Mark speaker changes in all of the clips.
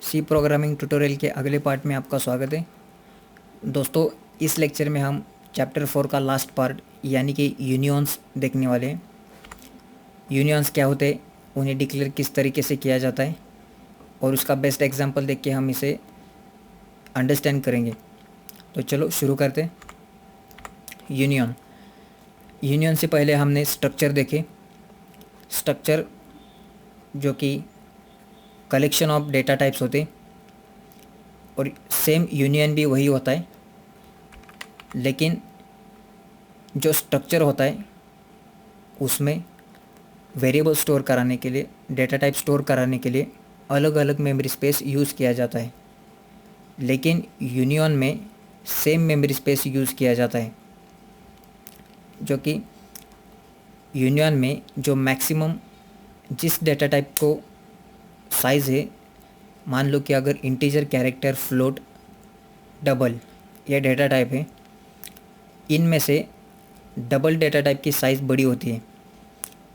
Speaker 1: सी programming tutorial के अगले part में आपका स्वागत है। दोस्तों, इस लेक्चर में हम चैप्टर 4 का लास्ट पार्ट यानी कि यूनियंस देखने वाले हैं। यूनियंस क्या होते हैं, उन्हें डिक्लेयर किस तरीके से किया जाता है और उसका बेस्ट एग्जांपल देख के हम इसे अंडरस्टैंड करेंगे। तो चलो शुरू करते हैं। यूनियन से पहले हमने स्ट्रक्चर देखे। स्ट्रक्चर जो कि कलेक्शन ऑफ डेटा टाइप्स होते, और सेम यूनियन भी वही होता है, लेकिन जो स्ट्रक्चर होता है उसमें वेरिएबल स्टोर कराने के लिए, डेटा टाइप स्टोर कराने के लिए अलग अलग मेमोरी स्पेस यूज़ किया जाता है। लेकिन यूनियन में सेम मेमोरी स्पेस यूज़ किया जाता है, जो कि यूनियन में जो मैक्सिमम जिस डेटा टाइप को साइज़ है, मान लो कि अगर इंटीजर, कैरेक्टर, फ्लोट, डबल ये डेटा टाइप है, इनमें से डबल डेटा टाइप की साइज़ बड़ी होती है।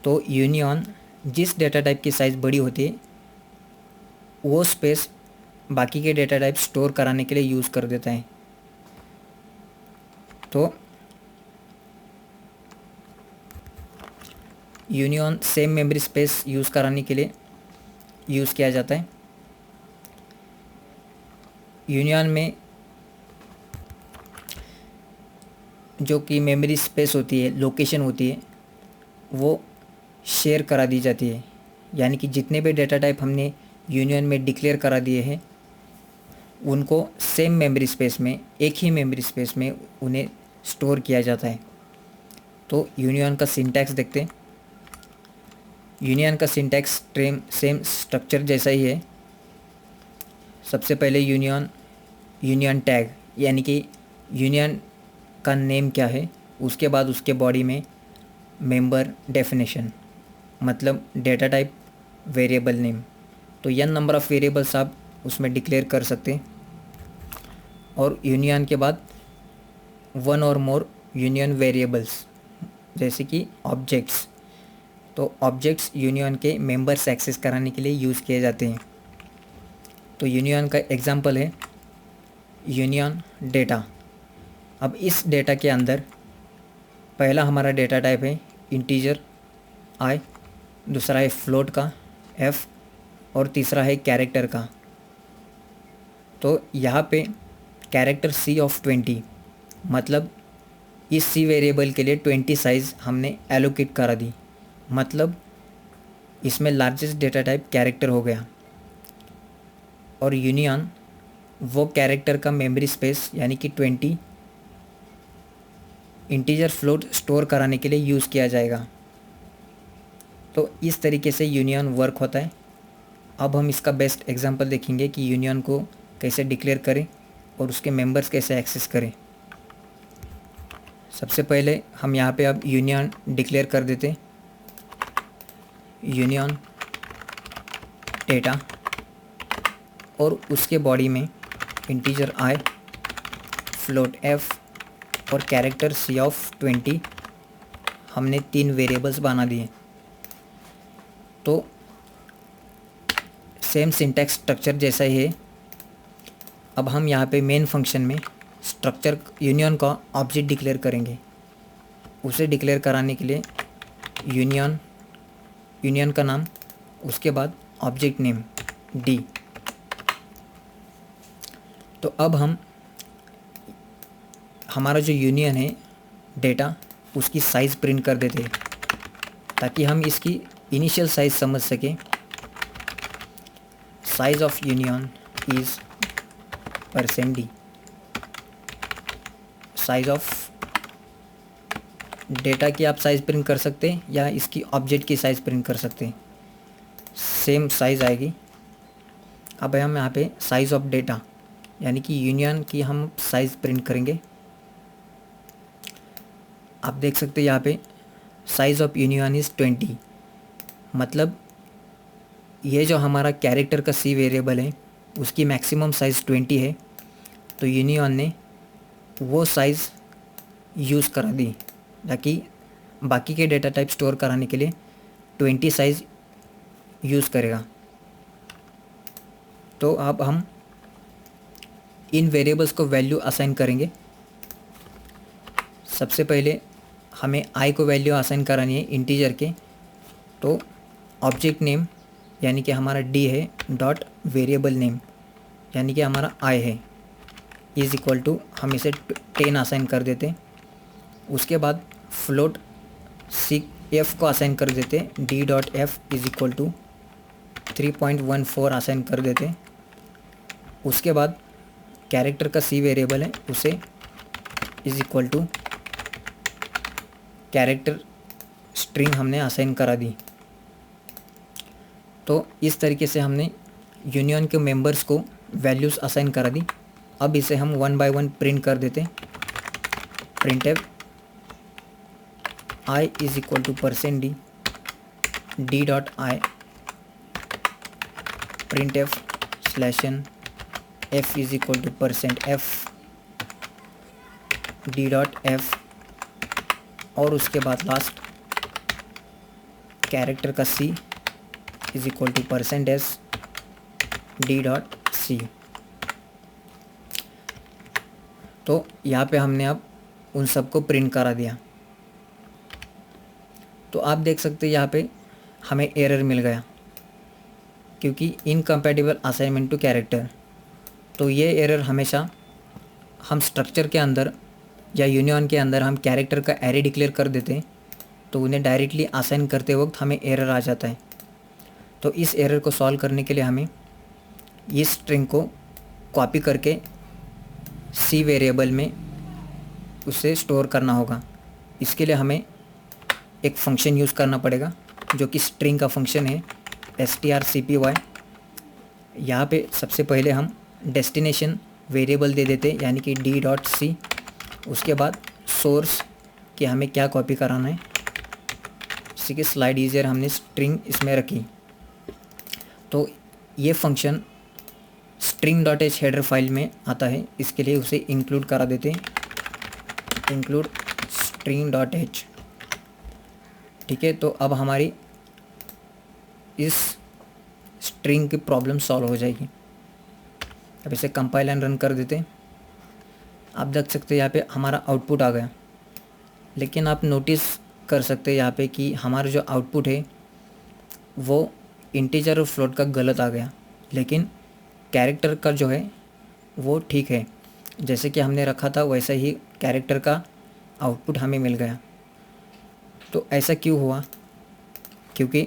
Speaker 1: तो यूनियन जिस डेटा टाइप की साइज़ बड़ी होती है वो स्पेस बाकी के डेटा टाइप स्टोर कराने के लिए यूज़ कर देता है। तो union same memory space use कराने के लिए यूज़ किया जाता है। यूनियन में जो कि मेमोरी स्पेस होती है, लोकेशन होती है, वो शेयर करा दी जाती है। यानी कि जितने भी डेटा टाइप हमने यूनियन में डिक्लेयर करा दिए हैं उनको सेम मेमोरी स्पेस में, एक ही मेमोरी स्पेस में उन्हें स्टोर किया जाता है। तो यूनियन का सिंटैक्स देखते हैं। यूनियन का सिंटैक्स सेम स्ट्रक्चर जैसा ही है। सबसे पहले यूनियन टैग, यानी कि यूनियन का नेम क्या है, उसके बाद उसके बॉडी में मेंबर डेफिनेशन, मतलब डेटा टाइप वेरिएबल नेम। तो n नंबर ऑफ़ वेरिएबल्स आप उसमें डिक्लेयर कर सकते हैं। और यूनियन के बाद वन और मोर यूनियन वेरिएबल्स, जैसे कि ऑब्जेक्ट्स। तो ऑब्जेक्ट्स यूनियन के मेंबर्स एक्सेस कराने के लिए यूज़ किए जाते हैं। तो यूनियन का एग्जांपल है यूनियन डेटा। अब इस डेटा के अंदर पहला हमारा डेटा टाइप है इंटीजर i, दूसरा है फ्लोट का f, और तीसरा है कैरेक्टर का। तो यहाँ पे कैरेक्टर c ऑफ 20, मतलब इस c वेरिएबल के लिए 20 साइज़ हमने एलोकेट करा दी, मतलब इसमें लार्जेस्ट डेटा टाइप कैरेक्टर हो गया। और यूनियन वो कैरेक्टर का मेमोरी स्पेस यानी कि 20 इंटीजर फ्लोट स्टोर कराने के लिए यूज़ किया जाएगा। तो इस तरीके से यूनियन वर्क होता है। अब हम इसका बेस्ट एग्जांपल देखेंगे कि यूनियन को कैसे डिक्लेयर करें और उसके मेंबर्स कैसे एक्सेस करें। सबसे पहले हम यहाँ पे अब यूनियन डिक्लेयर कर देते हैं। यूनियन डेटा, और उसके बॉडी में इंटीजर i, फ्लोट f और कैरेक्टर c ऑफ 20 हमने 3 वेरिएबल्स बना दिए। तो सेम सिंटैक्स स्ट्रक्चर जैसा ही है। अब हम यहाँ पे मेन फंक्शन में स्ट्रक्चर यूनियन का ऑब्जेक्ट डिक्लेयर करेंगे। उसे डिक्लेयर कराने के लिए यूनियन का नाम, उसके बाद ऑब्जेक्ट नेम d। तो अब हम हमारा जो यूनियन है डेटा, उसकी साइज़ प्रिंट कर देते हैं ताकि हम इसकी इनिशियल साइज़ समझ सकें। Size of union is %d। Size of data की आप साइज़ प्रिंट कर सकते हैं या इसकी ऑब्जेक्ट की साइज़ प्रिंट कर सकते हैं, सेम साइज़ आएगी। अब हम यहाँ पे साइज़ ऑफ डेटा यानी कि यूनियन की हम साइज़ प्रिंट करेंगे। आप देख सकते हैं यहाँ पे साइज़ ऑफ यूनियन इज़ 20, मतलब ये जो हमारा कैरेक्टर का c वेरिएबल है उसकी मैक्सिमम साइज़ 20 है। तो यूनियन ने वो साइज़ यूज़ करा दी ताकि बाकी के डेटा टाइप स्टोर कराने के लिए 20 साइज़ यूज़ करेगा। तो अब हम इन वेरिएबल्स को वैल्यू असाइन करेंगे। सबसे पहले हमें आई को वैल्यू असाइन करानी है इंटीजर के। तो ऑब्जेक्ट नेम यानी कि हमारा डी है डॉट वेरिएबल नेम यानी कि हमारा आई है इज़ इक्वल टू हम इसे 10 असाइन कर देते। उसके बाद फ्लोट सी एफ को असाइन कर देते, D dot F is equal to 3.14 assign कर देते। उसके बाद कैरेक्टर का सी वेरिएबल है उसे is equal to character string हमने असाइन करा दी। तो इस तरीके से हमने यूनियन के मेंबर्स को वैल्यूज़ असाइन करा दी। अब इसे हम 1 बाय 1 प्रिंट कर देते। Printf i is equal to percent d d dot i printf slash n f is equal to percent f d dot f और उसके बाद लास्ट कैरेक्टर का c is equal to percent s d dot c. तो यहाँ पे हमने अब उन सबको प्रिंट करा दिया। तो आप देख सकते हैं यहाँ पे हमें एरर मिल गया क्योंकि इनकम्पैटिबल असाइनमेंट टू कैरेक्टर। तो ये एरर हमेशा हम स्ट्रक्चर के अंदर या यूनियन के अंदर हम कैरेक्टर का एरे डिक्लेयर कर देते हैं तो उन्हें डायरेक्टली असाइन करते वक्त हमें एरर आ जाता है। तो इस एरर को सॉल्व करने के लिए हमें इस स्ट्रिंग को कॉपी करके सी वेरिएबल में उसे स्टोर करना होगा। इसके लिए हमें एक फंक्शन यूज़ करना पड़ेगा जो कि स्ट्रिंग का फंक्शन है strcpy। यहाँ पे सबसे पहले हम डेस्टिनेशन वेरिएबल दे देते यानी कि डी डॉट सी। उसके बाद सोर्स कि हमें क्या कॉपी कराना है। इसी के स्लाइड ईजियर हमने स्ट्रिंग इसमें रखी। तो ये function string dot H header file में आता है, इसके लिए उसे इंक्लूड करा देते हैं, इंक्लूड स्ट्रिंग डॉट एच। ठीक है, तो अब हमारी इस स्ट्रिंग की प्रॉब्लम सॉल्व हो जाएगी। अब इसे कंपाइल एंड रन कर देते हैं। आप देख सकते हैं यहाँ पे हमारा आउटपुट आ गया, लेकिन आप नोटिस कर सकते हैं यहाँ पे कि हमारा जो आउटपुट है वो इंटीजर और फ्लोट का गलत आ गया, लेकिन कैरेक्टर का जो है वो ठीक है। जैसे कि हमने रखा था वैसा ही कैरेक्टर का आउटपुट हमें मिल गया। तो ऐसा क्यों हुआ? क्योंकि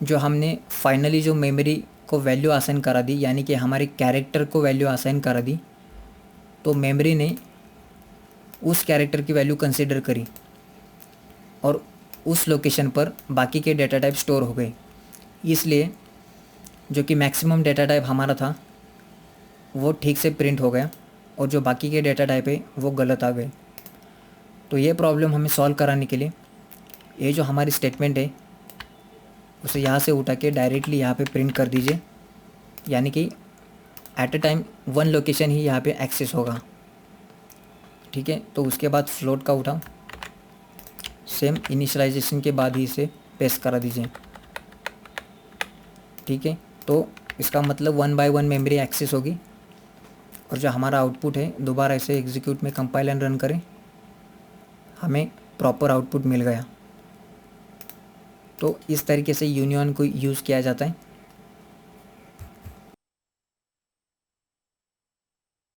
Speaker 1: जो हमने फाइनली जो मेमोरी को वैल्यू असाइन करा दी यानी कि हमारे कैरेक्टर को वैल्यू असाइन करा दी, तो मेमोरी ने उस कैरेक्टर की वैल्यू कंसिडर करी और उस लोकेशन पर बाकी के डेटा टाइप स्टोर हो गए। इसलिए जो कि मैक्सिमम डेटा टाइप हमारा था वो ठीक से प्रिंट हो गया और जो बाकी के डेटा टाइप है वो गलत आ गए। तो ये प्रॉब्लम हमें सॉल्व कराने के लिए ये जो हमारी स्टेटमेंट है उसे यहाँ से उठा के डायरेक्टली यहाँ पे प्रिंट कर दीजिए, यानी कि at a time one location ही यहाँ पे एक्सेस होगा। ठीक है, तो उसके बाद फ्लोट का उठाओ, सेम इनिशियलाइजेशन के बाद ही इसे पेस्ट करा दीजिए। ठीक है, तो इसका मतलब 1 बाय 1 मेमोरी एक्सेस होगी और जो हमारा आउटपुट है दोबारा इसे एग्जीक्यूट में कंपाइल एंड रन करें, हमें प्रॉपर आउटपुट मिल गया। तो इस तरीके से यूनियन को यूज़ किया जाता है।